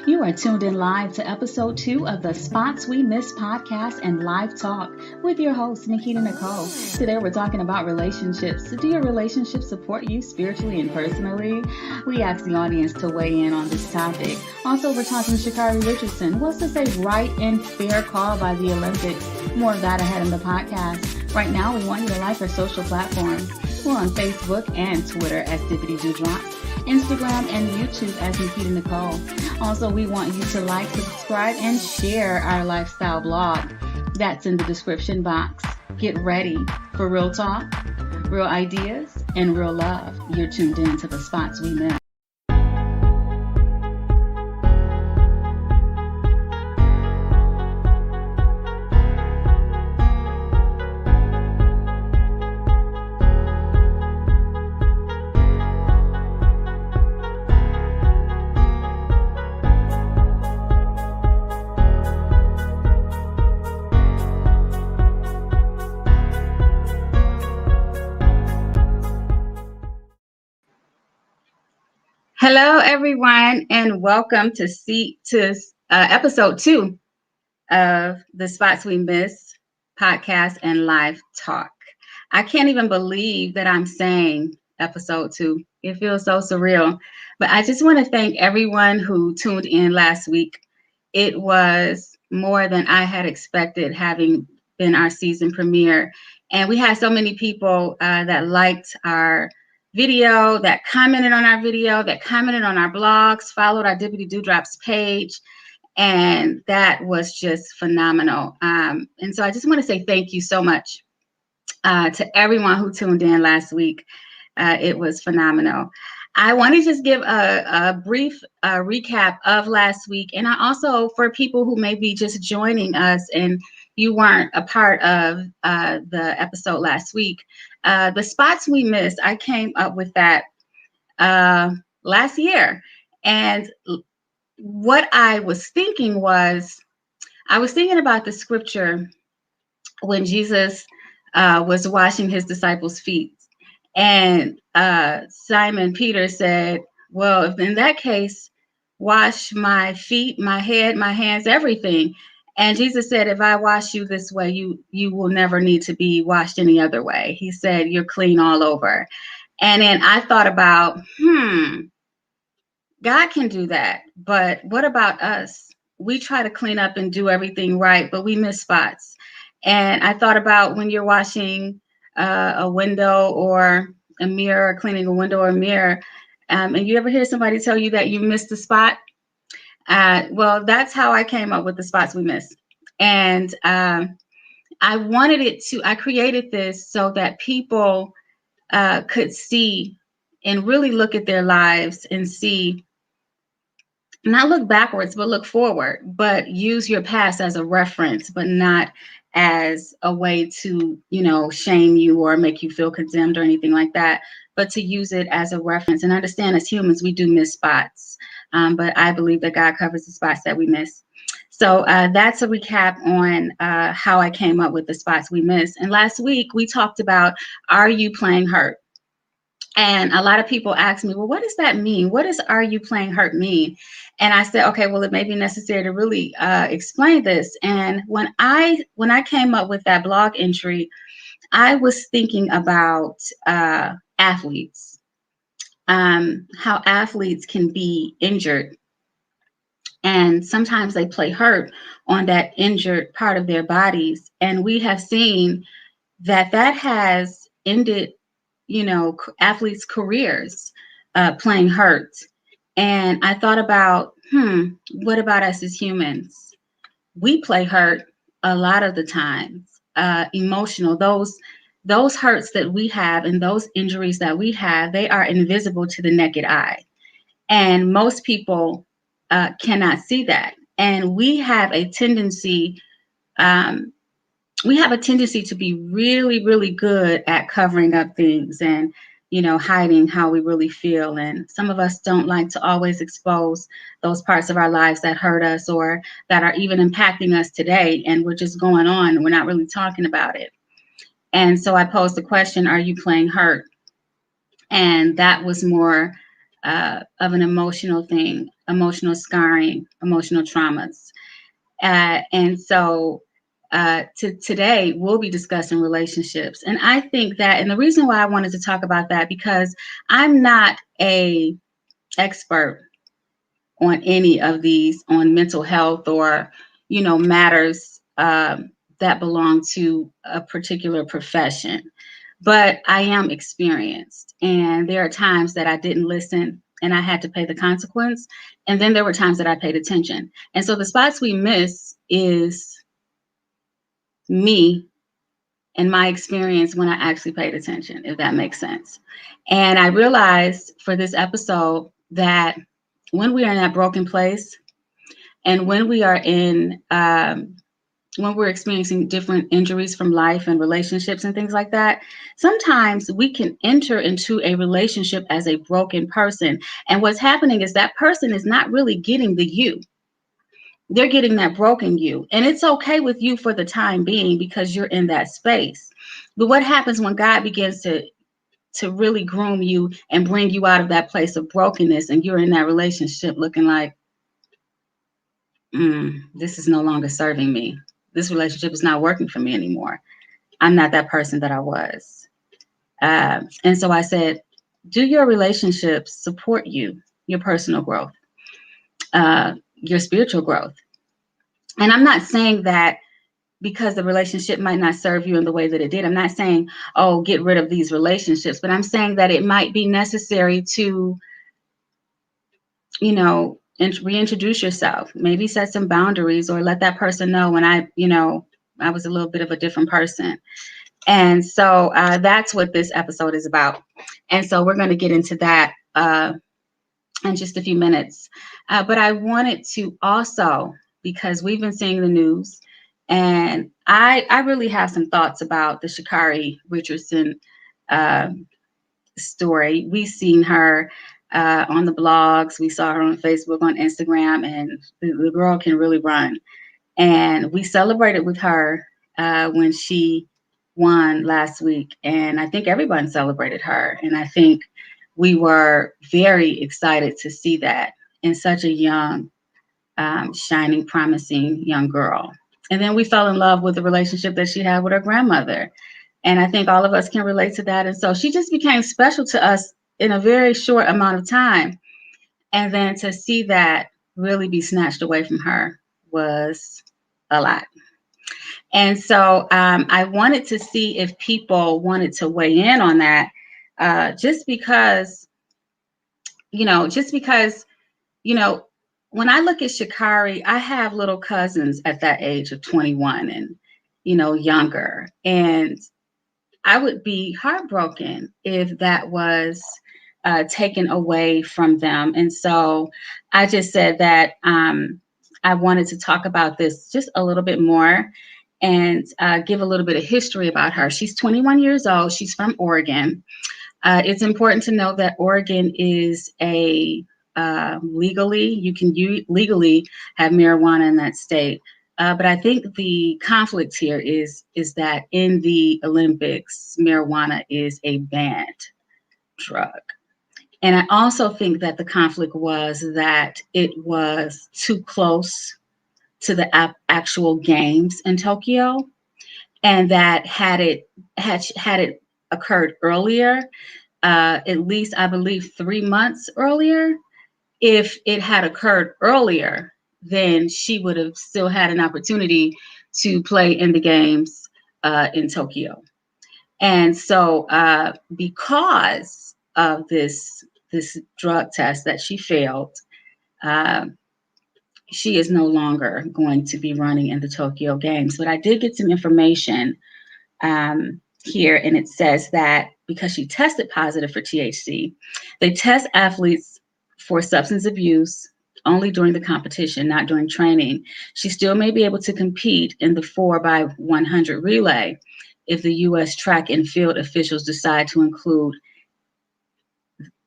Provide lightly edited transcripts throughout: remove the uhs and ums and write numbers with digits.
You are tuned in live to episode 2 of the Spots We Miss podcast and live talk with your host, Nikita Nicole. Today we're talking about relationships. Do your relationships support you spiritually and personally? We asked the audience to weigh in on this topic. Also, we're talking to Sha'Carri Richardson. What's to say right and fair call by the Olympics? More of that ahead in the podcast. Right now, we want you to like our social platforms. We're on Facebook and Twitter as Dippity Dewdrops, Instagram and YouTube as Nikita Nicole. Also, we want you to like, subscribe, and share our lifestyle blog. That's in the description box. Get ready for real talk, real ideas, and real love. You're tuned in to the Spots We Miss. Hello, everyone, and welcome to episode 2 of the Spots We Miss podcast and live talk. I can't even believe that I'm saying episode 2. It feels so surreal. But I just want to thank everyone who tuned in last week. It was more than I had expected, having been our season premiere. And we had so many people that liked our video, that commented on our video, that commented on our blogs, followed our Dippity Dewdrops page. And that was just phenomenal. And so I just want to say thank you so much to everyone who tuned in last week. It was phenomenal. I want to just give a brief recap of last week. And I also, for people who may be just joining us and you weren't a part of the episode last week, the Spots We Missed, I came up with that last year. And what I was thinking was, I was thinking about the scripture when Jesus was washing his disciples' feet. And Simon Peter said, well, if in that case, wash my feet, my head, my hands, everything. And Jesus said, if I wash you this way, you will never need to be washed any other way. He said, you're clean all over. And then I thought about, God can do that. But what about us? We try to clean up and do everything right, but we miss spots. And I thought about when you're washing a window or a mirror, cleaning a window or a mirror, and you ever hear somebody tell you that you missed a spot? Well, that's how I came up with the Spots We Miss. And I created this so that people could see and really look at their lives and see, not look backwards, but look forward, but use your past as a reference, but not as a way to, shame you or make you feel condemned or anything like that, but to use it as a reference and understand as humans, we do miss spots. But I believe that God covers the spots that we miss. So that's a recap on how I came up with the Spots We Miss. And last week we talked about, are you playing hurt? And a lot of people ask me, well, what does that mean? What does "are you playing hurt" mean? And I said, okay, well, it may be necessary to really explain this. And when I came up with that blog entry, I was thinking about athletes, how athletes can be injured. And sometimes they play hurt on that injured part of their bodies. And we have seen that has ended athletes' careers playing hurt. And I thought about, what about us as humans? We play hurt a lot of the times, emotional. Those hurts that we have and those injuries that we have, they are invisible to the naked eye. And most people cannot see that. And we have a tendency to be really, really good at covering up things and, hiding how we really feel. And some of us don't like to always expose those parts of our lives that hurt us or that are even impacting us today. And we're just going on and we're not really talking about it. And so I posed the question, are you playing hurt? And that was more of an emotional thing, emotional scarring, emotional traumas. And so today we'll be discussing relationships. And I think that, and the reason why I wanted to talk about that, because I'm not a expert on any of these, on mental health or, matters that belong to a particular profession. But I am experienced. And there are times that I didn't listen and I had to pay the consequence. And then there were times that I paid attention. And so the spots we miss is me and my experience when I actually paid attention, if that makes sense. And I realized for this episode that when we are in that broken place and when we're experiencing different injuries from life and relationships and things like that, sometimes we can enter into a relationship as a broken person. And what's happening is that person is not really getting the you. They're getting that broken you. And it's okay with you for the time being because you're in that space. But what happens when God begins to really groom you and bring you out of that place of brokenness and you're in that relationship looking like, this is no longer serving me. This relationship is not working for me anymore. I'm not that person that I was. And so I said, do your relationships support you, your personal growth, your spiritual growth? And I'm not saying that because the relationship might not serve you in the way that it did. I'm not saying, oh, get rid of these relationships, but I'm saying that it might be necessary to, reintroduce yourself, maybe set some boundaries or let that person know when I was a little bit of a different person. And so that's what this episode is about. And so we're going to get into that in just a few minutes. But I wanted to also, because we've been seeing the news, and I really have some thoughts about the Sha'Carri Richardson story. We've seen her on the blogs. We saw her on Facebook, on Instagram, and the girl can really run. And we celebrated with her when she won last week. And I think everyone celebrated her. And I think we were very excited to see that in such a young, shining, promising young girl. And then we fell in love with the relationship that she had with her grandmother. And I think all of us can relate to that. And so she just became special to us in a very short amount of time. And then to see that really be snatched away from her was a lot. And so I wanted to see if people wanted to weigh in on that, just because, when I look at Sha'Carri, I have little cousins at that age of 21 and, younger. And I would be heartbroken if that was taken away from them. And so I just said that I wanted to talk about this just a little bit more and give a little bit of history about her. She's 21 years old. She's from Oregon. It's important to note that Oregon is you can legally have marijuana in that state. But I think the conflict here is that in the Olympics, marijuana is a banned drug. And I also think that the conflict was that it was too close to the actual games in Tokyo, and that had it occurred earlier, at least I believe 3 months earlier, if it had occurred earlier, then she would have still had an opportunity to play in the games in Tokyo. And so because of this drug test that she failed, she is no longer going to be running in the Tokyo Games. But I did get some information here, and it says that because she tested positive for THC, they test athletes for substance abuse only during the competition, not during training. She still may be able to compete in the 4x100 relay if the U.S. track and field officials decide to include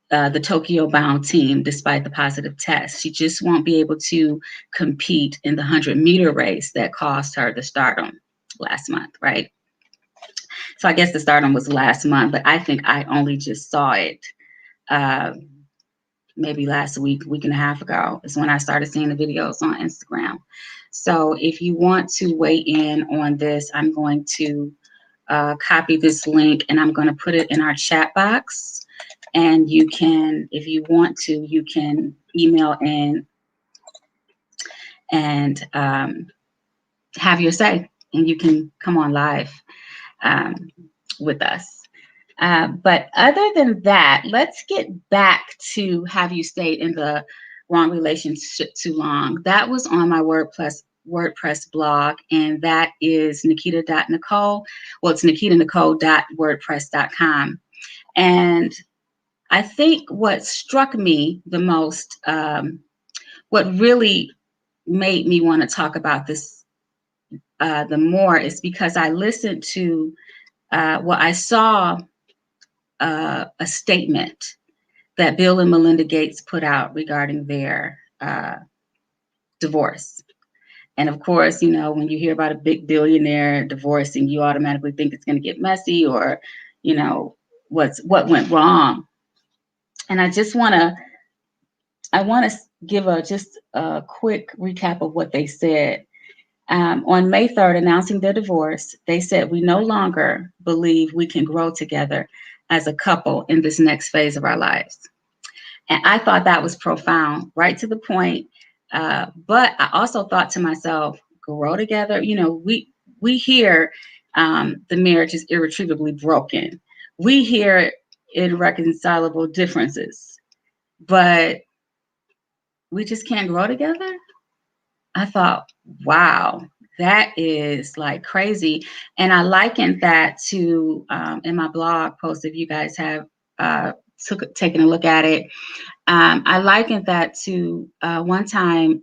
the Tokyo-bound team despite the positive test. She just won't be able to compete in the 100-meter race that cost her the stardom last month, right? So I guess the stardom was last month, but I think I only just saw it maybe last week and a half ago is when I started seeing the videos on Instagram. So if you want to weigh in on this, I'm going to copy this link and I'm going to put it in our chat box. And you can, if you want to, you can email in and have your say, and you can come on live um, with us. But other than that, let's get back to have you stayed in the wrong relationship too long. That was on my WordPress blog, and that is nikita.nicole. Well, it's nikitanicole.wordpress.com. And I think what struck me the most, what really made me want to talk about this the more, is because I listened to, I saw a statement that Bill and Melinda Gates put out regarding their divorce. And of course, you know, when you hear about a big billionaire divorcing, you automatically think it's going to get messy, or, you know, what went wrong. And I want to give just a quick recap of what they said. On May 3rd, announcing their divorce, they said, "We no longer believe we can grow together as a couple in this next phase of our lives." And I thought that was profound, right to the point. But I also thought to myself, grow together. You know, we hear the marriage is irretrievably broken. We hear irreconcilable differences, but we just can't grow together. I thought, wow, that is like crazy. And I likened that to in my blog post, if you guys have taken a look at it. I likened that to one time.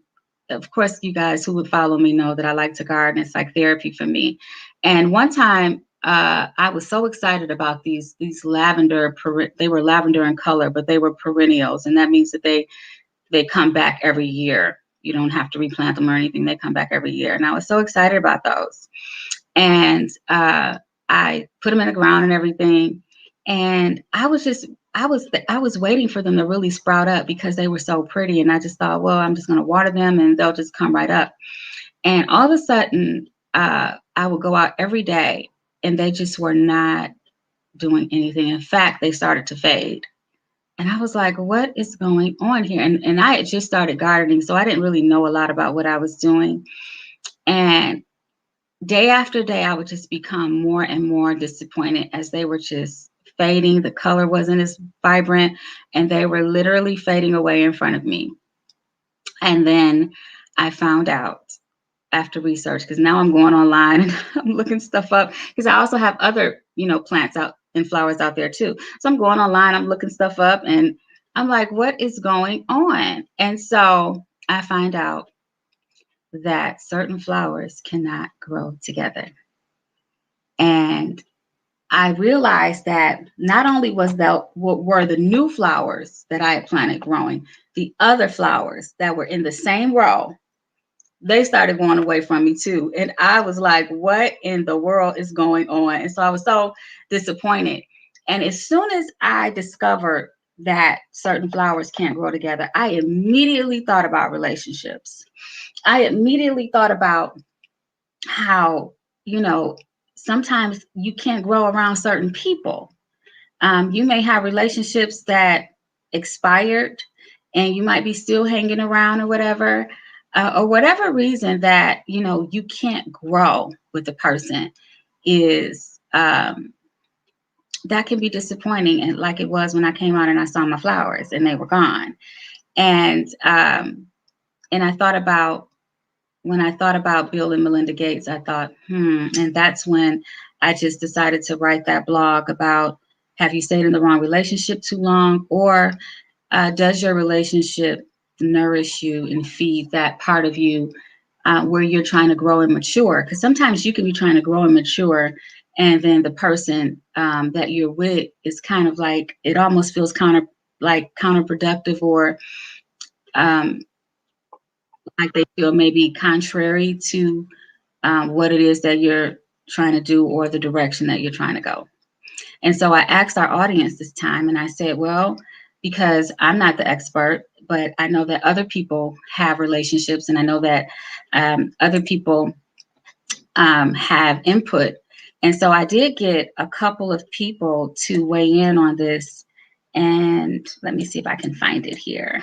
Of course, you guys who would follow me know that I like to garden. It's like therapy for me. And one time, I was so excited about these lavender. They were lavender in color, but they were perennials, and that means that they come back every year. You don't have to replant them or anything. They come back every year, and I was so excited about those. And I put them in the ground and everything. And I was waiting for them to really sprout up because they were so pretty. And I just thought, well, I'm just going to water them and they'll just come right up. And all of a sudden, I would go out every day and they just were not doing anything. In fact, they started to fade. And I was like, what is going on here? And I had just started gardening, so I didn't really know a lot about what I was doing. And day after day, I would just become more and more disappointed as they were just fading. The color wasn't as vibrant, and they were literally fading away in front of me. And then I found out after research, because now I'm going online and I'm looking stuff up, because I also have other, plants out and flowers out there too. So I'm going online, I'm looking stuff up, and I'm like, what is going on? And so I find out that certain flowers cannot grow together. And I realized that not only were the new flowers that I had planted growing, the other flowers that were in the same row, they started going away from me too. And I was like, what in the world is going on? And so I was so disappointed. And as soon as I discovered that certain flowers can't grow together, I immediately thought about relationships. I immediately thought about how, sometimes you can't grow around certain people. You may have relationships that expired and you might be still hanging around or whatever, or whatever reason that, you can't grow with the person is, that can be disappointing. And like it was when I came out and I saw my flowers and they were gone. And I thought about, when I thought about Bill and Melinda Gates, I thought, and that's when I just decided to write that blog about, have you stayed in the wrong relationship too long? Or does your relationship nourish you and feed that part of you where you're trying to grow and mature? Because sometimes you can be trying to grow and mature, and then the person that you're with is kind of like, it almost feels counterproductive, or like they feel maybe contrary to what it is that you're trying to do or the direction that you're trying to go. And so I asked our audience this time and I said, well, because I'm not the expert, but I know that other people have relationships, and I know that other people have input. And so I did get a couple of people to weigh in on this. And let me see if I can find it here.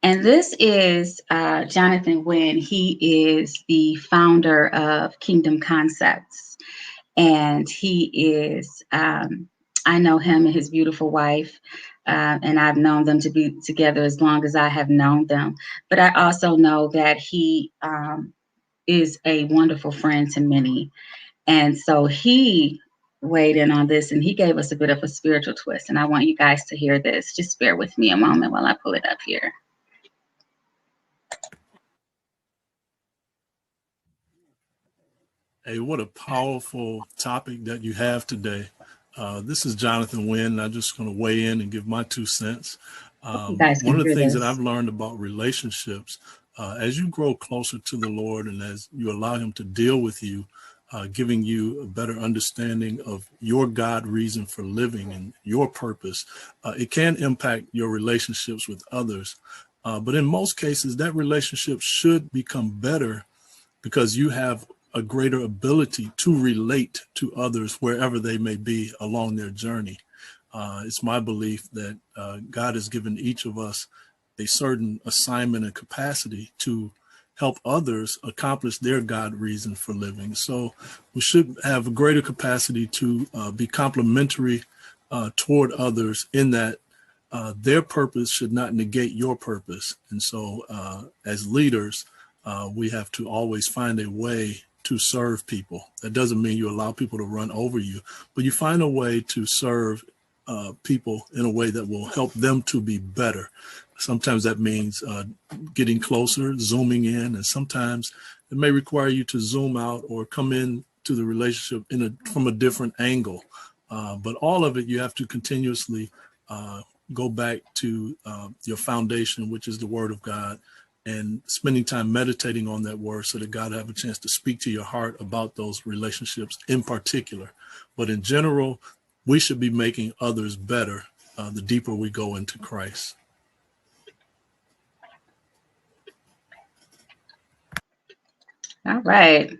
And this is Jonathan Wynn. He is the founder of Kingdom Concepts. And he is, I know him and his beautiful wife, and I've known them to be together as long as I have known them. But I also know that he is a wonderful friend to many. And so he weighed in on this, and he gave us a bit of a spiritual twist. And I want you guys to hear this. Just bear with me a moment while I pull it up here. Hey, what a powerful topic that you have today. This is Jonathan Wynn. I'm just going to weigh in and give my 2 cents. You guys can One of the hear things that this. I've learned about relationships, as you grow closer to the Lord and as you allow Him to deal with you, giving you a better understanding of your God reason for living and your purpose, it can impact your relationships with others. But in most cases, that relationship should become better because you have a greater ability to relate to others wherever they may be along their journey. It's my belief that God has given each of us a certain assignment and capacity to help others accomplish their God reason for living. So we should have a greater capacity to be complementary toward others in that their purpose should not negate your purpose. And so as leaders, we have to always find a way to serve people. That doesn't mean you allow people to run over you, but you find a way to serve people in a way that will help them to be better. Sometimes that means getting closer, zooming in, and sometimes it may require you to zoom out or come in to the relationship from a different angle. But all of it, you have to continuously go back to your foundation, which is the Word of God, and spending time meditating on that word so that God have a chance to speak to your heart about those relationships in particular. But in general, we should be making others better the deeper we go into Christ. All right.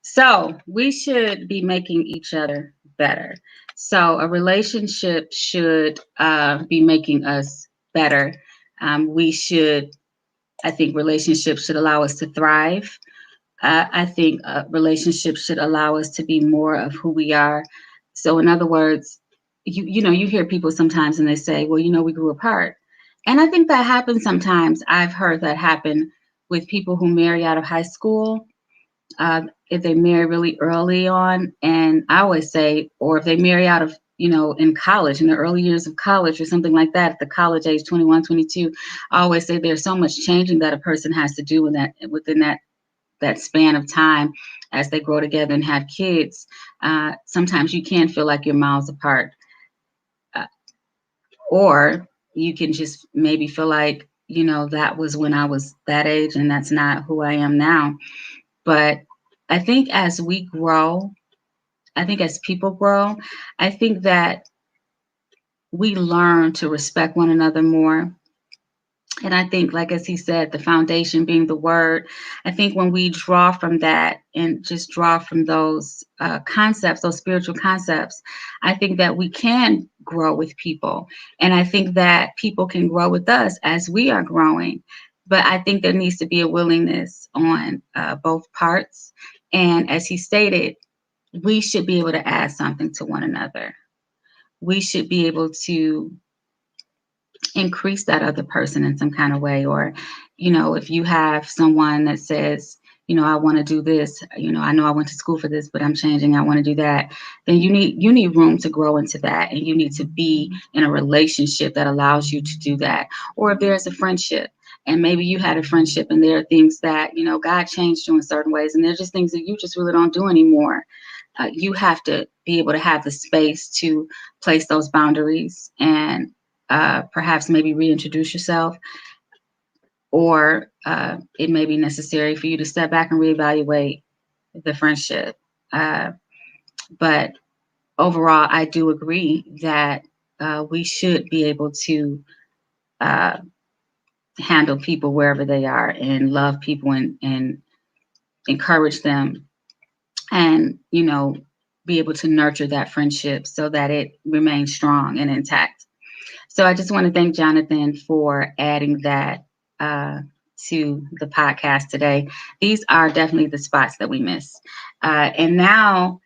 So we should be making each other better. So a relationship should be making us better. I think relationships should allow us to thrive. I think relationships should allow us to be more of who we are. So in other words, you hear people sometimes and they say, well, we grew apart. And I think that happens sometimes. I've heard that happen with people who marry out of high school, if they marry really early on. And I always say, or if they marry out of, in college, in the early years of college or something like that, at the college age, 21, 22, I always say there's so much changing that a person has to do within that span of time as they grow together and have kids. Sometimes you can feel like you're miles apart, uh, or you can just maybe feel like, that was when I was that age and that's not who I am now. But I think as we grow, I think as people grow, I think that we learn to respect one another more. And I think, like as he said, the foundation being the word, I think when we draw from that and just draw from those concepts, those spiritual concepts, I think that we can grow with people. And I think that people can grow with us as we are growing. But I think there needs to be a willingness on both parts. And as he stated, we should be able to add something to one another. We should be able to increase that other person in some kind of way. Or, if you have someone that says, I want to do this, I know I went to school for this, but I'm changing, I want to do that, then you need room to grow into that, and you need to be in a relationship that allows you to do that. Or if there's a friendship, and maybe you had a friendship and there are things that, God changed you in certain ways, and there's just things that you just really don't do anymore. You have to be able to have the space to place those boundaries and perhaps maybe reintroduce yourself, or it may be necessary for you to step back and reevaluate the friendship. But overall, I do agree that we should be able to uh, handle people wherever they are and love people and encourage them and, be able to nurture that friendship so that it remains strong and intact. So I just want to thank Jonathan for adding that to the podcast today. These are definitely the spots that we miss. And now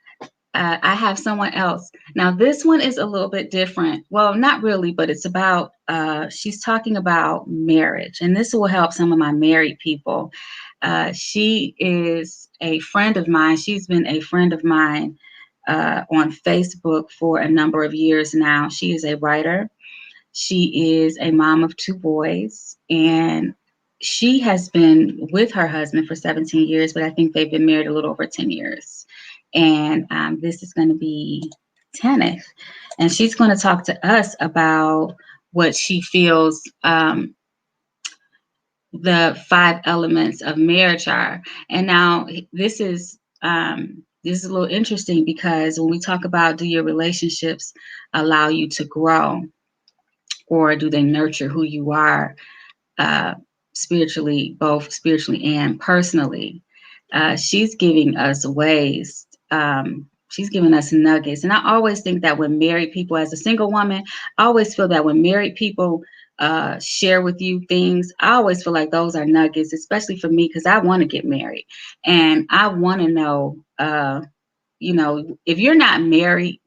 I have someone else. Now, this one is a little bit different. Well, not really, but it's about, she's talking about marriage. And this will help some of my married people. She is a friend of mine. She's been a friend of mine on Facebook for a number of years now. She is a writer. She is a mom of 2 boys. And she has been with her husband for 17 years, but I think they've been married a little over 10 years. And this is going to be Tanith. And she's going to talk to us about what she feels the 5 elements of marriage are. And now this is a little interesting because when we talk about, do your relationships allow you to grow, or do they nurture who you are spiritually, both spiritually and personally? She's giving us ways. She's giving us nuggets. And I always think that when married people, as a single woman, I always feel that when married people share with you things, I always feel like those are nuggets, especially for me, because I want to get married. And I want to know, if you're not married,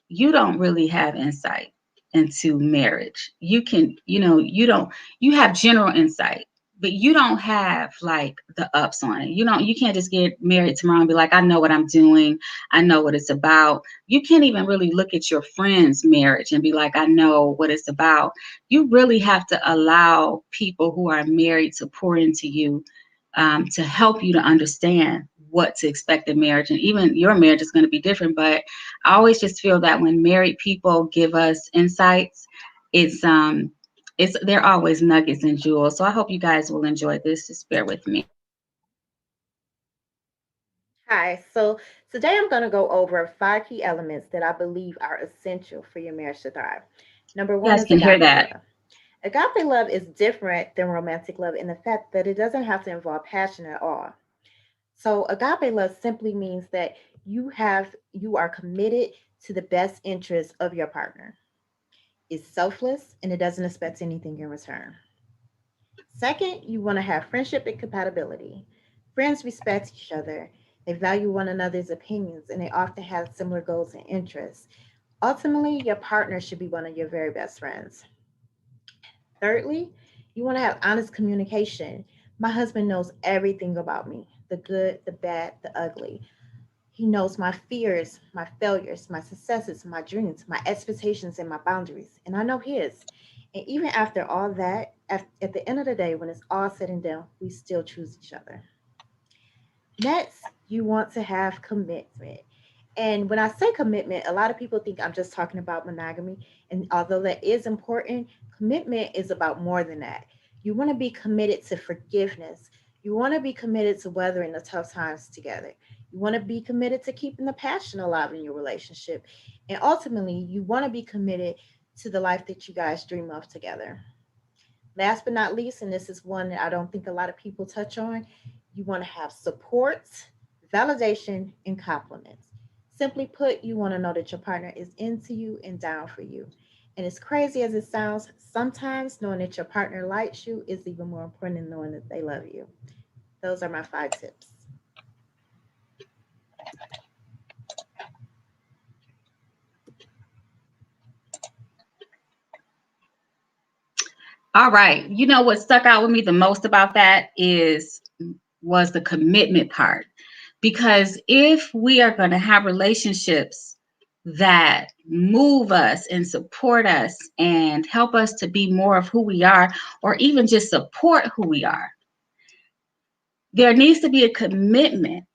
you don't really have insight into marriage. You can, you have general insight, but you don't have like the ups on it. You can't just get married tomorrow and be like, I know what I'm doing. I know what it's about. You can't even really look at your friend's marriage and be like, I know what it's about. You really have to allow people who are married to pour into you, to help you to understand what to expect in marriage. And even your marriage is going to be different, but I always just feel that when married people give us insights, they're always nuggets and jewels. So I hope you guys will enjoy this. Just bear with me. Hi, so today I'm going to go over 5 key elements that I believe are essential for your marriage to thrive. Number You one guys is can hear agape that. love. Agape love is different than romantic love in the fact that it doesn't have to involve passion at all. So agape love simply means that you are committed to the best interest of your partner. It's selfless and it doesn't expect anything in return. Second, you want to have friendship and compatibility. Friends respect each other. They value one another's opinions and they often have similar goals and interests. Ultimately, your partner should be one of your very best friends. Thirdly, you want to have honest communication. My husband knows everything about me, the good, the bad, the ugly. He knows my fears, my failures, my successes, my dreams, my expectations, and my boundaries. And I know his. And even after all that, at the end of the day, when it's all said and done, we still choose each other. Next, you want to have commitment. And when I say commitment, a lot of people think I'm just talking about monogamy. And although that is important, commitment is about more than that. You want to be committed to forgiveness. You want to be committed to weathering the tough times together. You want to be committed to keeping the passion alive in your relationship. And ultimately, you want to be committed to the life that you guys dream of together. Last but not least, and this is one that I don't think a lot of people touch on, you want to have support, validation, and compliments. Simply put, you want to know that your partner is into you and down for you. And as crazy as it sounds, sometimes knowing that your partner likes you is even more important than knowing that they love you. Those are my 5 tips. All right. You know what stuck out with me the most about that was the commitment part. Because if we are going to have relationships that move us and support us and help us to be more of who we are, or even just support who we are, there needs to be a commitment.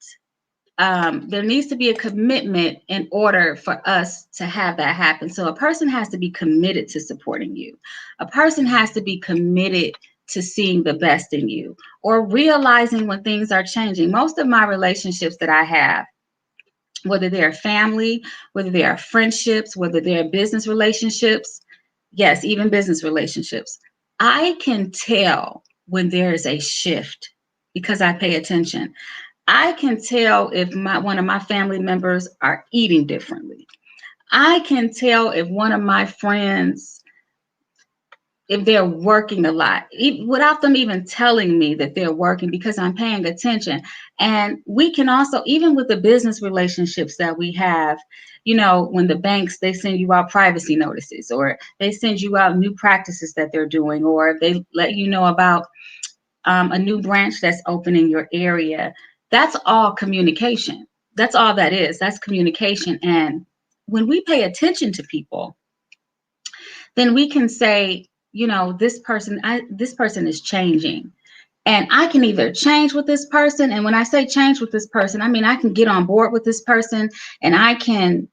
There needs to be a commitment in order for us to have that happen. So a person has to be committed to supporting you. A person has to be committed to seeing the best in you or realizing when things are changing. Most of my relationships that I have, whether they're family, whether they are friendships, whether they're business relationships. Yes, even business relationships. I can tell when there is a shift because I pay attention. I can tell if one of my family members are eating differently. I can tell if one of my friends, if they're working a lot, without them even telling me that they're working, because I'm paying attention. And we can also, even with the business relationships that we have, when the banks, they send you out privacy notices, or they send you out new practices that they're doing, or they let you know about a new branch that's open in your area. That's all communication. That's all that is. That's communication. And when we pay attention to people, then we can say, this person is changing. And I can either change with this person. And when I say change with this person, I mean, I can get on board with this person, and I can,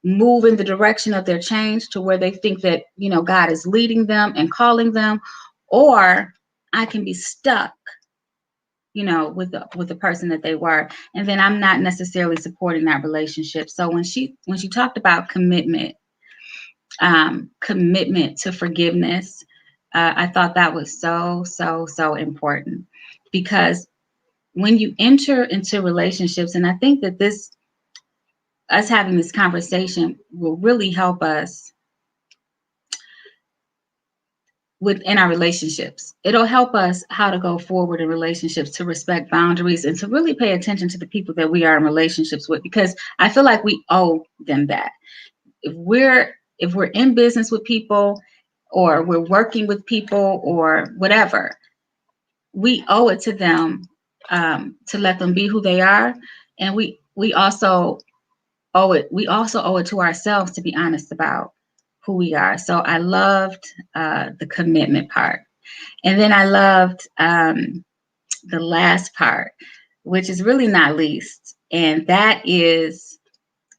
move in the direction of their change to where they think that, God is leading them and calling them, or I can be stuck, with the person that they were. And then I'm not necessarily supporting that relationship. So when she talked about commitment to forgiveness, I thought that was so important, because when you enter into relationships, and I think that us having this conversation will really help us within our relationships. It'll help us how to go forward in relationships, to respect boundaries, and to really pay attention to the people that we are in relationships with, because I feel like we owe them that. If we're in business with people, or we're working with people, or whatever, we owe it to them, to let them be who they are. And we also owe it to ourselves to be honest about who we are. So I loved the commitment part. And then I loved the last part, which is really not least, and that is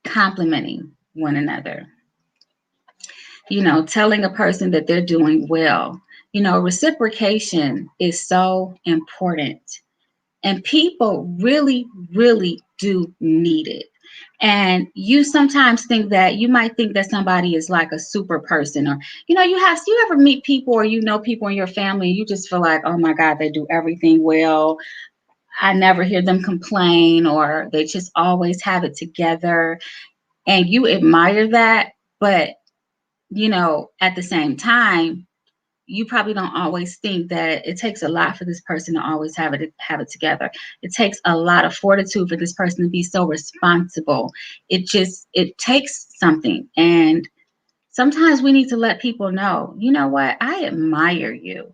complimenting one another. Telling a person that they're doing well. Reciprocation is so important. And people really, really do need it. And you sometimes you might think that somebody is like a super person, or, you ever meet people, or people in your family, and you just feel like, oh my God, they do everything well. I never hear them complain, or they just always have it together. And you admire that. But, at the same time, you probably don't always think that it takes a lot for this person to always have it together. It takes a lot of fortitude for this person to be so responsible. It takes something. And sometimes we need to let people know, you know what? I admire you.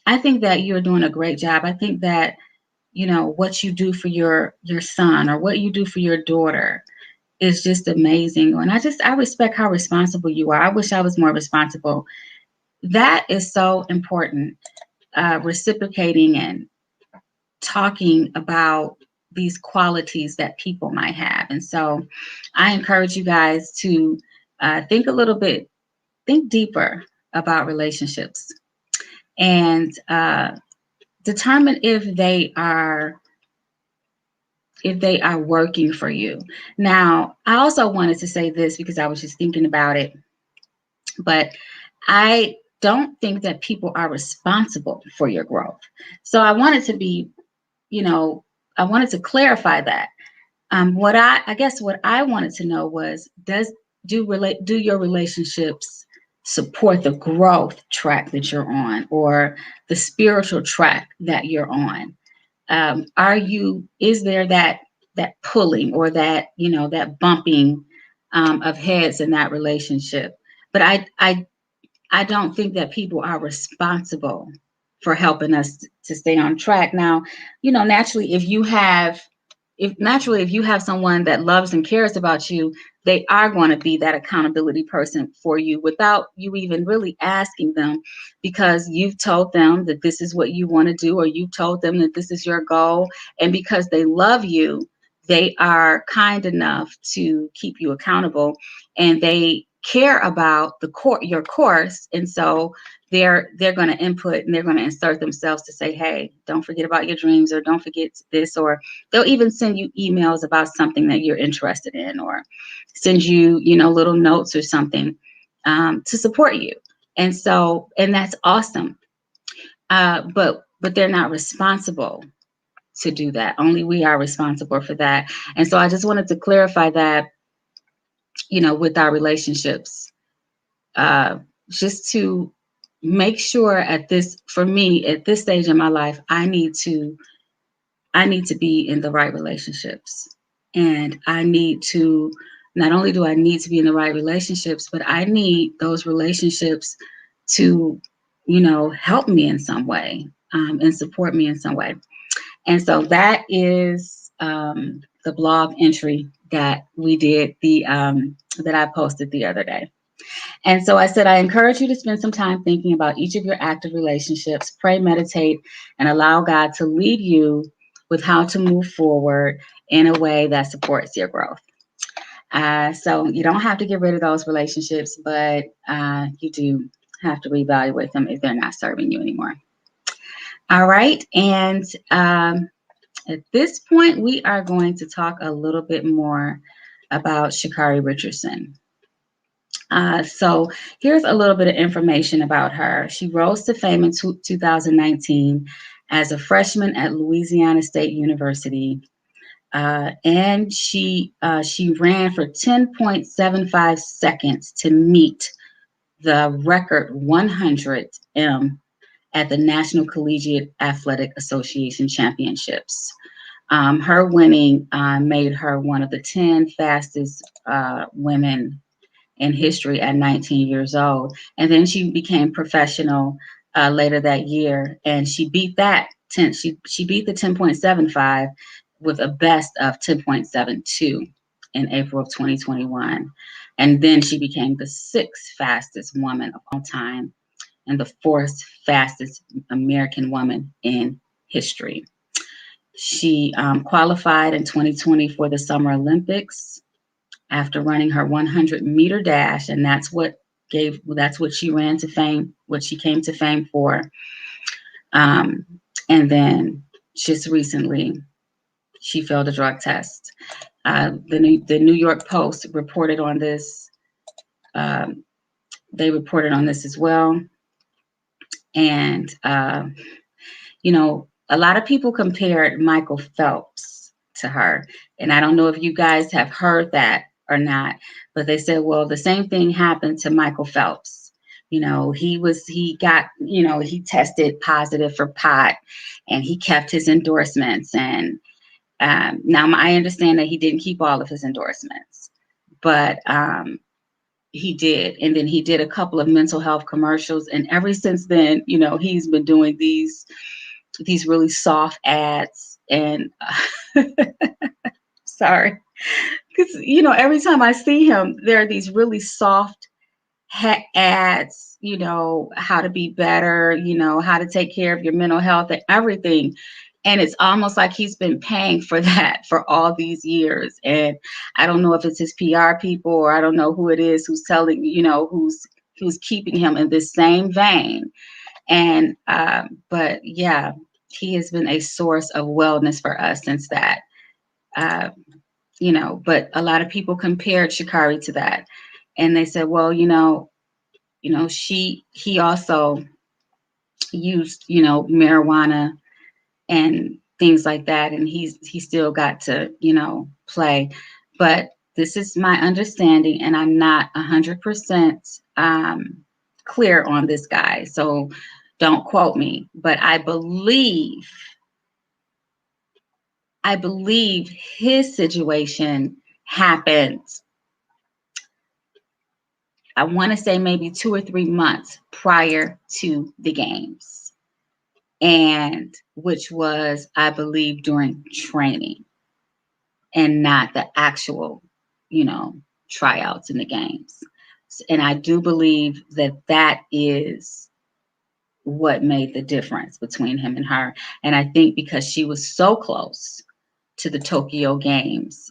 I think that you're doing a great job. I think that, what you do for your son, or what you do for your daughter, is just amazing. And I respect how responsible you are. I wish I was more responsible. That is so important, reciprocating and talking about these qualities that people might have. And so I encourage you guys to think deeper about relationships, and determine if they are working for you. Now, I also wanted to say this because I was just thinking about it, but I don't think that people are responsible for your growth. So I wanted to clarify that. What I wanted to know was, do your relationships support the growth track that you're on, or the spiritual track that you're on? Is there that pulling, or that, that bumping of heads in that relationship? But I don't think that people are responsible for helping us to stay on track. Now, naturally, if you have someone that loves and cares about you, they are going to be that accountability person for you without you even really asking them, because you've told them that this is what you want to do, or you've told them that this is your goal. And because they love you, they are kind enough to keep you accountable, and they care about your course. And so they're going to input and they're going to insert themselves to say, hey, don't forget about your dreams, or don't forget this, or they'll even send you emails about something that you're interested in, or send you, little notes or something to support you. And that's awesome. But they're not responsible to do that. Only we are responsible for that. And so I just wanted to clarify that, with our relationships, just to make sure for me, at this stage in my life, I need to be in the right relationships. And not only do I need to be in the right relationships, but I need those relationships to, help me in some way, and support me in some way. And so that is the blog entry that we did, that I posted the other day. And so I said, I encourage you to spend some time thinking about each of your active relationships, pray, meditate, and allow God to lead you with how to move forward in a way that supports your growth. So you don't have to get rid of those relationships, but you do have to reevaluate them if they're not serving you anymore. All right. And at this point, we are going to talk a little bit more about Sha'Carri Richardson. So here's a little bit of information about her. She rose to fame in 2019 as a freshman at Louisiana State University. And she ran for 10.75 seconds to meet the record 100 M at the National Collegiate Athletic Association Championships. Her winning made her one of the 10 fastest women in history at 19 years old. And then she became professional later that year, and she beat that 10. She beat the 10.75 with a best of 10.72 in April of 2021. And then she became the 6th fastest woman of all time and the 4th fastest American woman in history. She qualified in 2020 for the Summer Olympics after running her 100-meter dash, and that's what she ran to fame, what she came to fame for. And then just recently, she failed a drug test. The New York Post reported on this. They reported on this as well. And, a lot of people compared Michael Phelps to her. And I don't know if you guys have heard that or not, but they said, well, the same thing happened to Michael Phelps. He tested positive for pot, and he kept his endorsements. And now I understand that he didn't keep all of his endorsements, but he did. And then he did a couple of mental health commercials. And ever since then, he's been doing these really soft ads. And sorry, because, every time I see him, there are these really soft ads, how to be better, how to take care of your mental health and everything. And it's almost like he's been paying for that for all these years. And I don't know if it's his PR people, or I don't know who it is who's telling, who's keeping him in this same vein. And, but yeah, he has been a source of wellness for us since that, but a lot of people compared Sha'Carri to that. And they said, well, he also used, marijuana and things like that. And he still got to, play. But this is my understanding, and I'm not 100% clear on this guy. So don't quote me, but I believe his situation happened, I want to say maybe 2 or 3 months prior to the games, and which was, I believe, during training and not the actual, tryouts in the games. And I do believe that is what made the difference between him and her. And I think because she was so close to the Tokyo Games,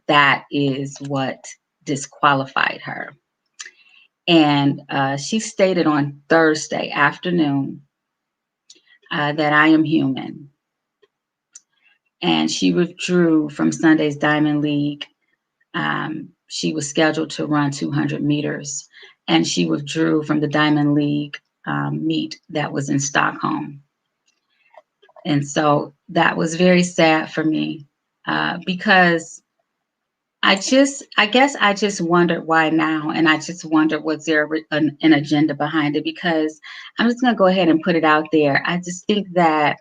that is what disqualified her. And she stated on Thursday afternoon that I am human. And she withdrew from Sunday's Diamond League. She was scheduled to run 200 meters, and she withdrew from the Diamond League meet that was in Stockholm. And so that was very sad for me because I guess I just wondered why now. And I just wondered, was there an agenda behind it? Because I'm just going to go ahead and put it out there. I just think that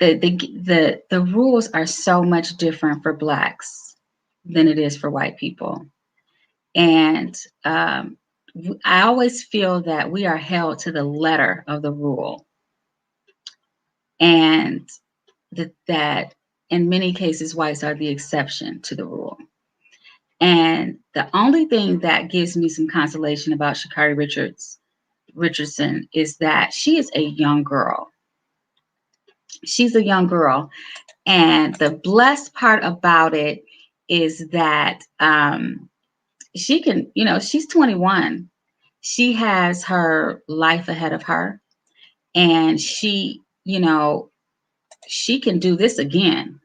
the rules are so much different for Blacks than it is for white people. And I always feel that we are held to the letter of the rule. And that in many cases, whites are the exception to the rule. And the only thing that gives me some consolation about Sha'Carri Richardson is that she is a young girl. She's a young girl. And the blessed part about it is that she can, she's 21. She has her life ahead of her. And she can do this again.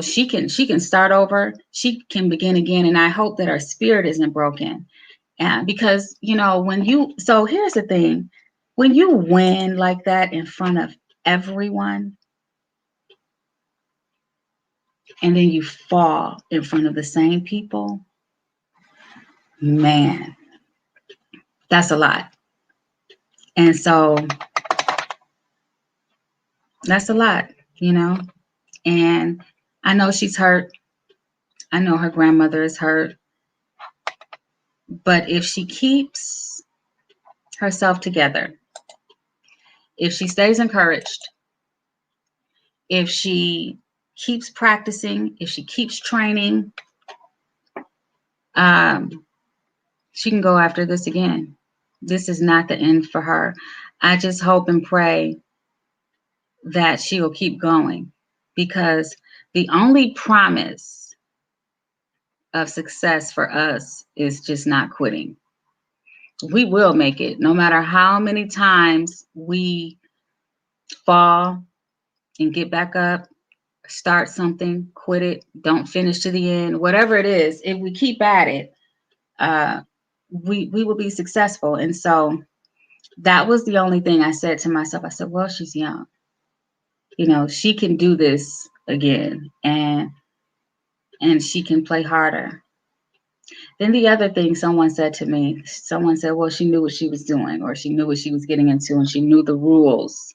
She can start over. She can begin again. And I hope that her spirit isn't broken. Because, so here's the thing. When you win like that in front of everyone, and then you fall in front of the same people, man, that's a lot. And so that's a lot, and I know she's hurt. I know her grandmother is hurt. But if she keeps herself together, if she stays encouraged, if she keeps practicing, if she keeps training, she can go after this again. This is not the end for her. I just hope and pray that she will keep going, because the only promise of success for us is just not quitting. We will make it, no matter how many times we fall and get back up, start something, quit it, don't finish to the end, whatever it is, if we keep at it, we will be successful. And so that was the only thing I said to myself. I said, well, she's young. She can do this again, and she can play harder. Then the other thing someone said, well, she knew what she was doing, or she knew what she was getting into, and she knew the rules.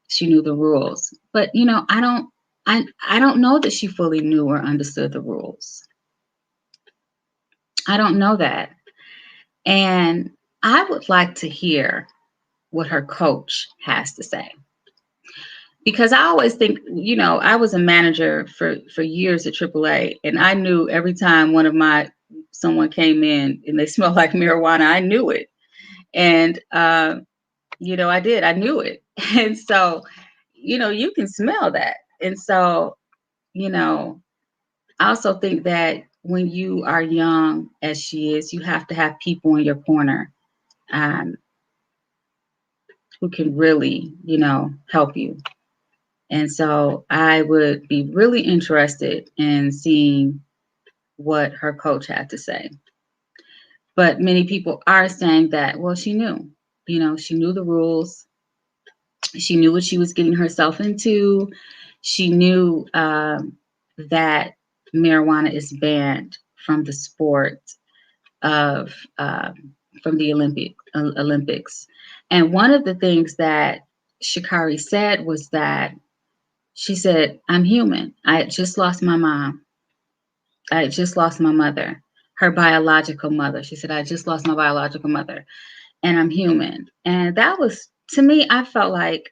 She knew the rules. But, I don't know that she fully knew or understood the rules. I don't know that. And I would like to hear what her coach has to say. Because I always think, I was a manager for years at AAA, and I knew every time someone came in and they smelled like marijuana, I knew it. And, I did, I knew it. And so, you can smell that. And so, I also think that when you are young, as she is, you have to have people in your corner who can really, help you. And so I would be really interested in seeing what her coach had to say. But many people are saying that, well, she knew, she knew the rules. She knew what she was getting herself into. She knew that marijuana is banned from the sport from the Olympics. And one of the things that Sha'Carri said was that she said, I'm human. I had just lost my mom. I had just lost my mother, her biological mother. She said, I just lost my biological mother, and I'm human. And that was, to me, I felt like,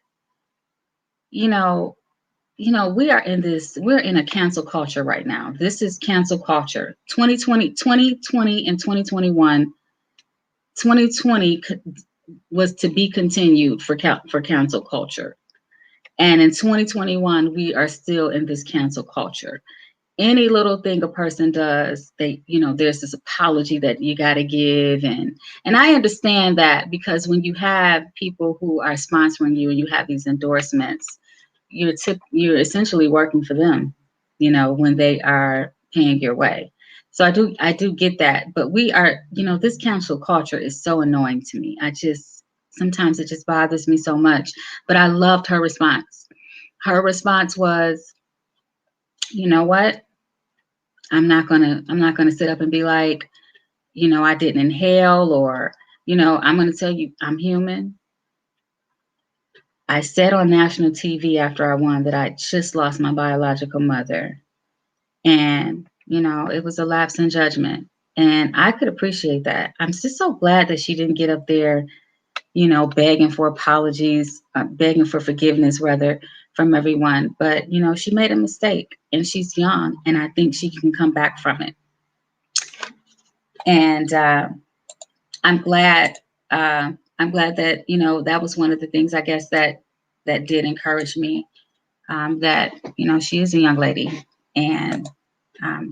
we're in a cancel culture right now. This is cancel culture. 2020 and 2021, 2020 was to be continued for cancel culture. And in 2021, we are still in this cancel culture. any little thing a person does, they, there's this apology that you got to give. And I understand that, because when you have people who are sponsoring you and you have these endorsements, you're essentially working for them, when they are paying your way. So I do get that. But we are, this cancel culture is so annoying to me. Sometimes it just bothers me so much. But I loved her response. Her response was, you know what? I'm not gonna sit up and be like, I didn't inhale, or, I'm gonna tell you I'm human. I said on national TV after I won that I just lost my biological mother. And, it was a lapse in judgment. And I could appreciate that. I'm just so glad that she didn't get up there, begging for apologies, begging for forgiveness, rather, from everyone. But, she made a mistake, and she's young, and I think she can come back from it. And I'm glad that, that was one of the things, I guess, that did encourage me, that, she is a young lady, and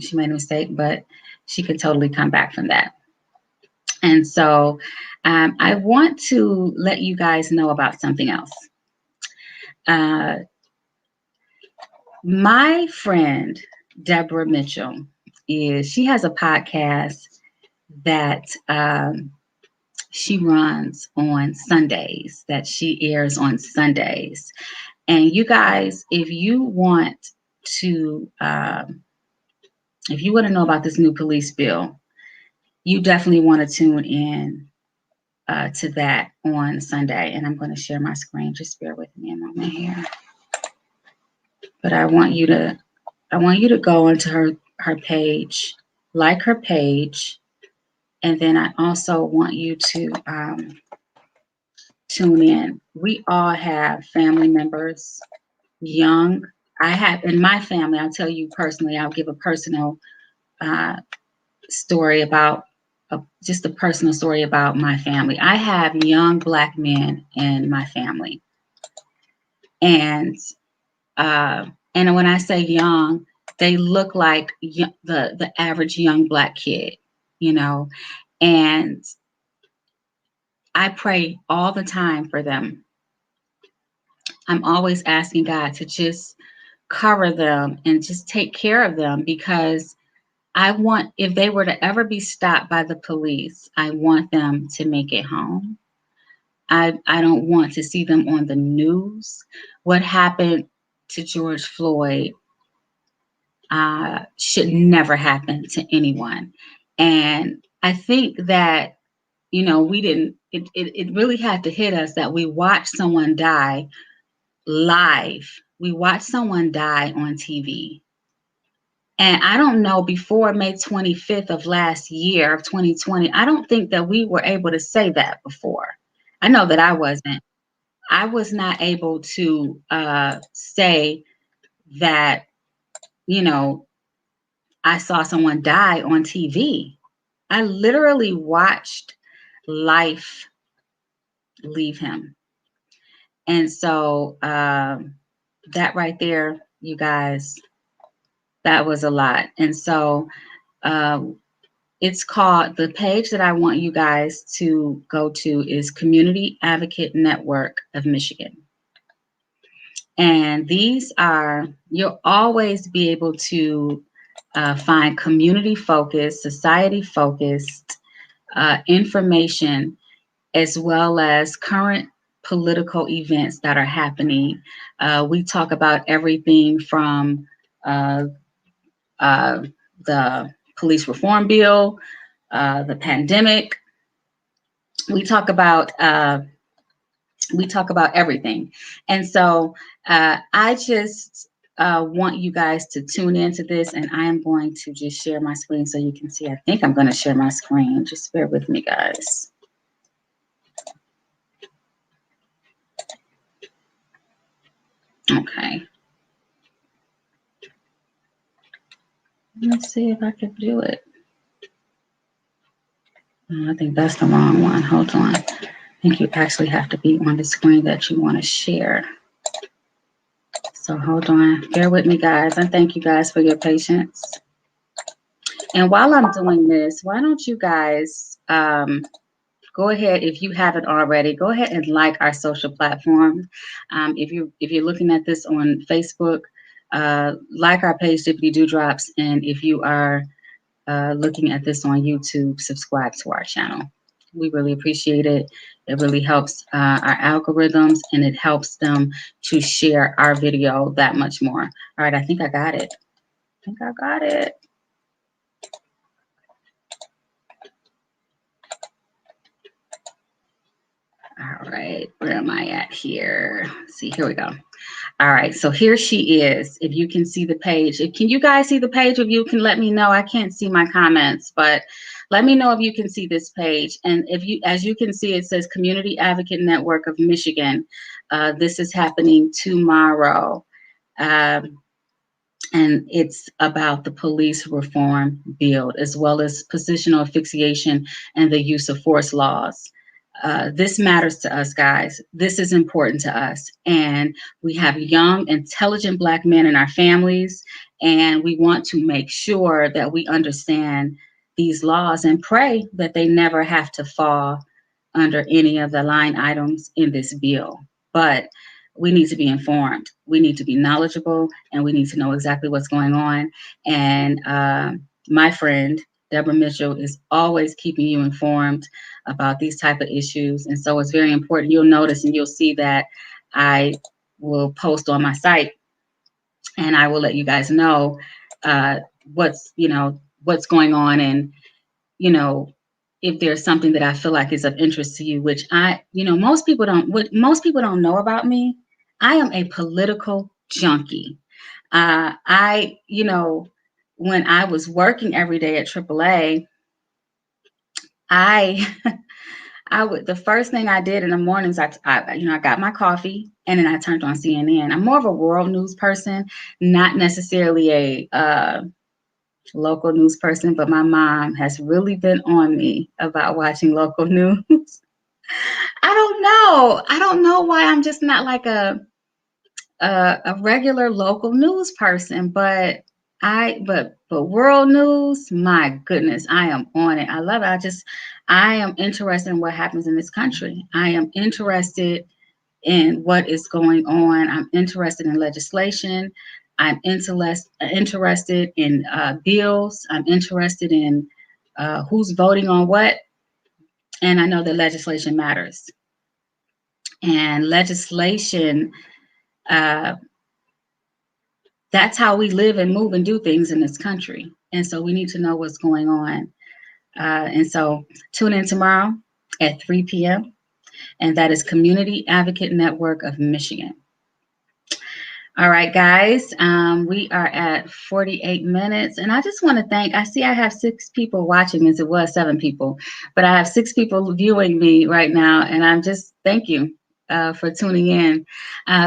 she made a mistake, but she could totally come back from that. And so I want to let you guys know about something else. My friend, Deborah Mitchell, she has a podcast that she runs on Sundays, that she airs on Sundays. And you guys, if you want to know about this new police bill, you definitely want to tune in to that on Sunday. And I'm going to share my screen. Just bear with me a moment here. But I want you to go into her page, like her page, and then I also want you to tune in. We all have family members, young. I have in my family. I'll tell you personally. I'll give a personal story about just a personal story about my family. I have young Black men in my family, and when I say young, they look like the average young Black kid, and I pray all the time for them. I'm always asking God to just cover them and just take care of them, because I want, if they were to ever be stopped by the police, I want them to make it home. I don't want to see them on the news. What happened to George Floyd should never happen to anyone. And I think that, it really had to hit us that we watched someone die live. We watched someone die on TV. And I don't know, before May 25th of last year, of 2020, I don't think that we were able to say that before. I know that I wasn't. I was not able to say that, I saw someone die on TV. I literally watched life leave him. And so that right there, you guys, that was a lot. And so it's called, the page that I want you guys to go to is Community Advocate Network of Michigan. And you'll always be able to find community-focused, society-focused information, as well as current political events that are happening. We talk about everything from the police reform bill, the pandemic. We talk about everything. And so I just want you guys to tune into this, and I am going to just share my screen so you can see. I think I'm going to share my screen. Just bear with me, guys. Okay. Let's see if I can do it. I think that's the wrong one. Hold on. I think you actually have to be on the screen that you want to share. So hold on, bear with me, guys, and thank you guys for your patience. And while I'm doing this, why don't you guys go ahead, if you haven't already, go ahead and like our social platforms. If you're looking at this on Facebook, like our page, Dippity Dewdrops, and if you are looking at this on YouTube, subscribe to our channel. We really appreciate it. It really helps our algorithms, and it helps them to share our video that much more. All right, I think I got it. All right, where am I at here? Let's see, here we go. All right, so here she is. If you can see the page, can you guys see the page? If you can let me know. I can't see my comments, but let me know if you can see this page. And if you, as you can see, it says Community Advocate Network of Michigan. This is happening tomorrow. And it's about the police reform bill, as well as positional asphyxiation and the use of force laws. This matters to us, guys. This is important to us. And we have young, intelligent Black men in our families, and we want to make sure that we understand these laws and pray that they never have to fall under any of the line items in this bill. But we need to be informed. We need to be knowledgeable, and we need to know exactly what's going on. And my friend, Deborah Mitchell, is always keeping you informed about these type of issues. And so it's very important. You'll notice and you'll see that I will post on my site, and I will let you guys know what's going on, and, if there's something that I feel like is of interest to you, which most people don't know about me. I am a political junkie. When I was working every day at AAA, the first thing I did in the mornings, I got my coffee, and then I turned on CNN. I'm more of a world news person, not necessarily a local news person, but my mom has really been on me about watching local news. I don't know why I'm just not like a regular local news person, but world news, my goodness, I am on it. I love it. I am interested in what happens in this country. I am interested in what is going on. I'm interested in legislation. I'm interested in bills. I'm interested in who's voting on what. And I know that legislation matters. And legislation, that's how we live and move and do things in this country. And so we need to know what's going on. And so tune in tomorrow at 3 p.m. And that is Community Advocate Network of Michigan. All right, guys, we are at 48 minutes. And I just want to thank, I see I have 6 people watching, as it was 7 people, but I have 6 people viewing me right now. And I'm just, thank you for tuning in.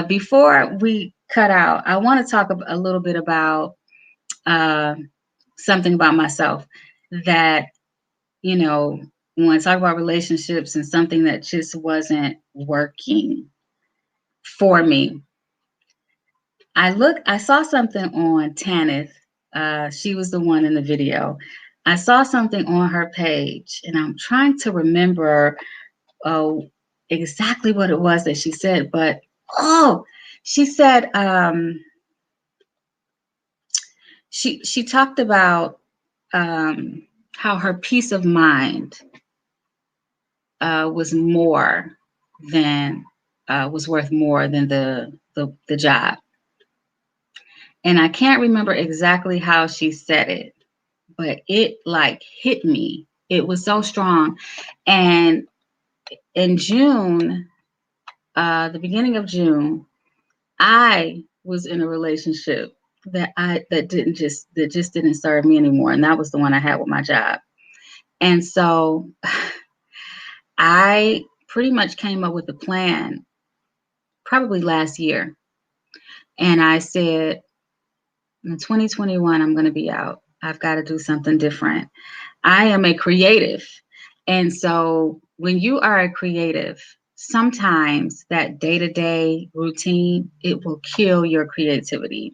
Before we cut out, I want to talk a little bit about something about myself that, when I talk about relationships and something that just wasn't working for me. I saw something on Tanith. She was the one in the video. I saw something on her page, and I'm trying to remember exactly what it was that she said, but she said she talked about how her peace of mind was worth more than the job. And I can't remember exactly how she said it, but it like hit me. It was so strong. And in June, the beginning of June, I was in a relationship that just didn't serve me anymore. And that was the one I had with my job. And so I pretty much came up with a plan probably last year. And I said, in 2021, I'm going to be out. I've got to do something different. I am a creative. And so when you are a creative, sometimes that day-to-day routine, it will kill your creativity.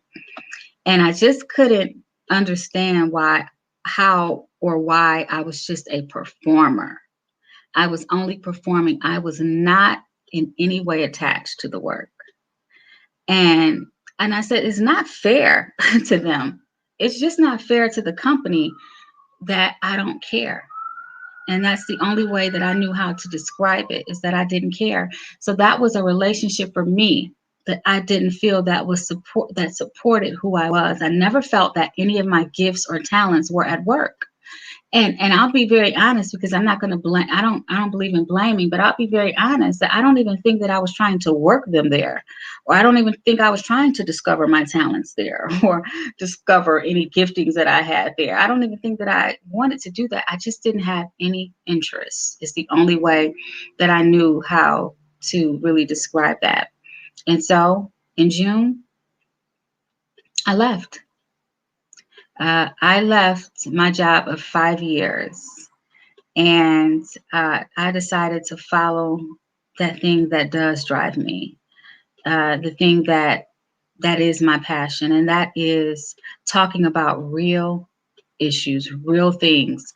And I just couldn't understand why I was just a performer. I was only performing. I was not in any way attached to the work. And I said, it's not fair to them. It's just not fair to the company that I don't care. And that's the only way that I knew how to describe it, is that I didn't care. So that was a relationship for me that I didn't feel that was that supported who I was. I never felt that any of my gifts or talents were at work. And I'll be very honest, because I'm not going to blame. I don't believe in blaming, but I'll be very honest that I don't even think that I was trying to work them there, or I don't even think I was trying to discover my talents there, or discover any giftings that I had there. I don't even think that I wanted to do that. I just didn't have any interest. It's the only way that I knew how to really describe that. And so in June, I left. I left my job of 5 years, and I decided to follow that thing that does drive me, the thing that is my passion, and that is talking about real issues, real things.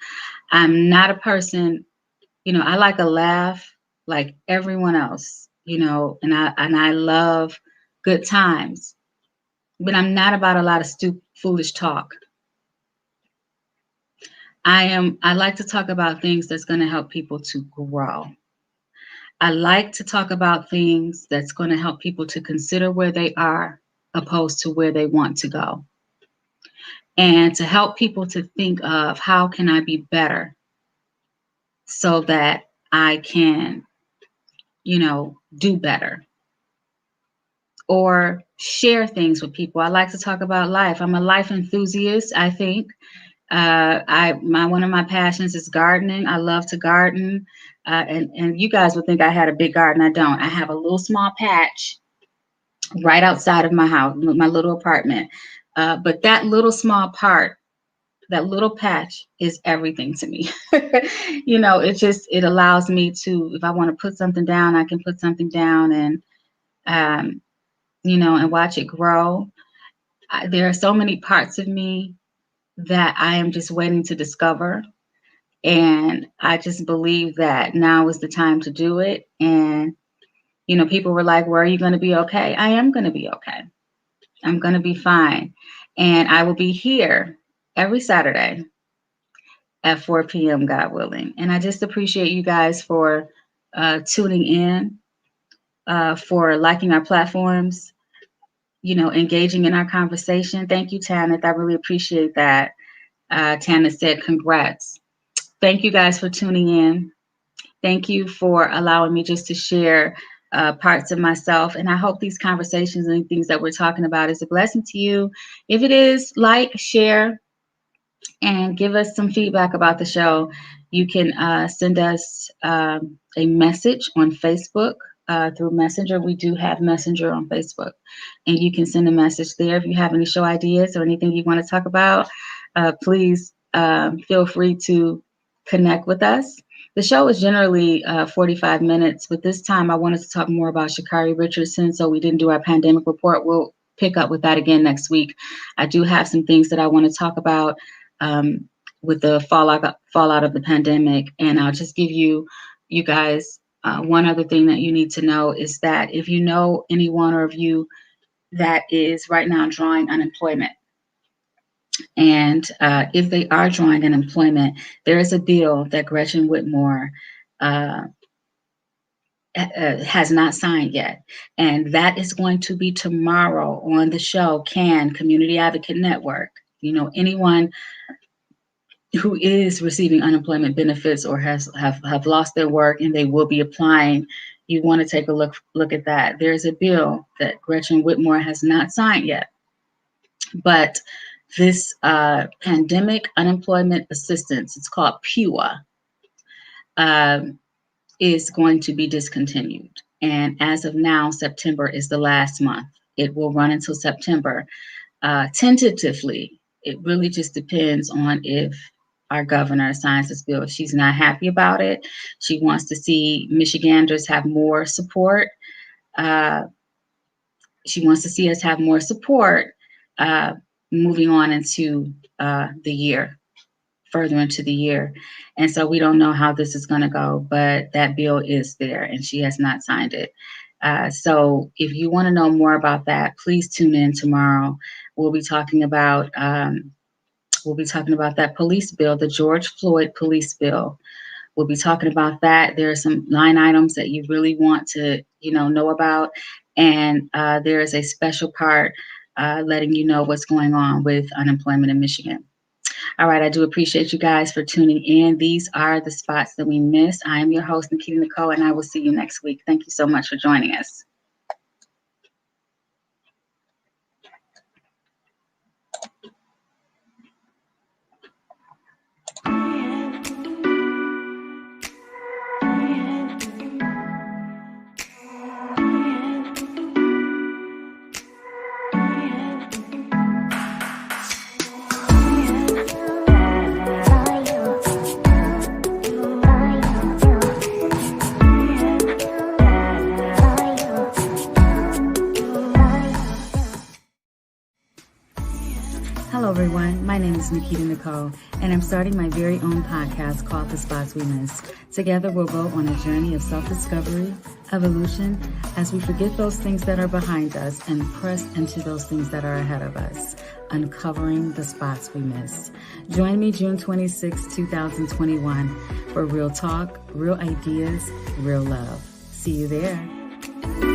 I'm not a person, I like a laugh like everyone else, and I love good times, but I'm not about a lot of foolish talk. I like to talk about things that's going to help people to grow. I like to talk about things that's going to help people to consider where they are opposed to where they want to go. And to help people to think of, how can I be better so that I can, do better, or share things with people. I like to talk about life. I'm a life enthusiast, I think. One of my passions is gardening. I love to garden. And you guys would think I had a big garden. I don't. I have a little small patch right outside of my house, my little apartment. But that little small part, that little patch is everything to me. It allows me to, if I want to put something down, I can put something down, and, and watch it grow. There are so many parts of me that I am just waiting to discover. And I just believe that now is the time to do it. And, people were like, well, are you going to be okay? I am going to be okay. I'm going to be fine. And I will be here every Saturday at 4 p.m., God willing. And I just appreciate you guys for tuning in, for liking our platforms, engaging in our conversation. Thank you, Tanith. I really appreciate that. Tanith said, congrats. Thank you guys for tuning in. Thank you for allowing me just to share parts of myself. And I hope these conversations and things that we're talking about is a blessing to you. If it is, like, share, and give us some feedback about the show. You can send us a message on Facebook through Messenger. We do have Messenger on Facebook, and you can send a message there. If you have any show ideas or anything you want to talk about, please feel free to connect with us. The show is generally 45 minutes, but this time I wanted to talk more about Sha'Carri Richardson, so we didn't do our pandemic report. We'll pick up with that again next week. I do have some things that I want to talk about with the fallout of the pandemic, and I'll just give you guys one other thing that you need to know is that if you know anyone or of you that is right now drawing unemployment, and if they are drawing unemployment, there is a bill that Gretchen Whitmer has not signed yet, and that is going to be tomorrow on the show CAN, Community Advocate Network. Anyone who is receiving unemployment benefits or have lost their work and they will be applying, you want to take a look at that. There's a bill that Gretchen Whitmer has not signed yet, but this pandemic unemployment assistance, it's called PUA, is going to be discontinued. And as of now, September is the last month. It will run until September. Tentatively, it really just depends on if our governor signs this bill. She's not happy about it. She wants to see Michiganders have more support. She wants to see us have more support moving on into the year, further into the year. And so we don't know how this is going to go, but that bill is there and she has not signed it. So if you want to know more about that, please tune in tomorrow. We'll be talking about that police bill, the George Floyd police bill. We'll be talking about that. There are some line items that you really want to, know about. And there is a special part letting you know what's going on with unemployment in Michigan. All right, I do appreciate you guys for tuning in. These are the spots that we missed. I am your host, Nikita Nicole, and I will see you next week. Thank you so much for joining us. Hello, everyone. My name is Nikita Nicole, and I'm starting my very own podcast called The Spots We Missed. Together, we'll go on a journey of self-discovery, evolution, as we forget those things that are behind us and press into those things that are ahead of us, uncovering the spots we missed. Join me June 26, 2021 for real talk, real ideas, real love. See you there.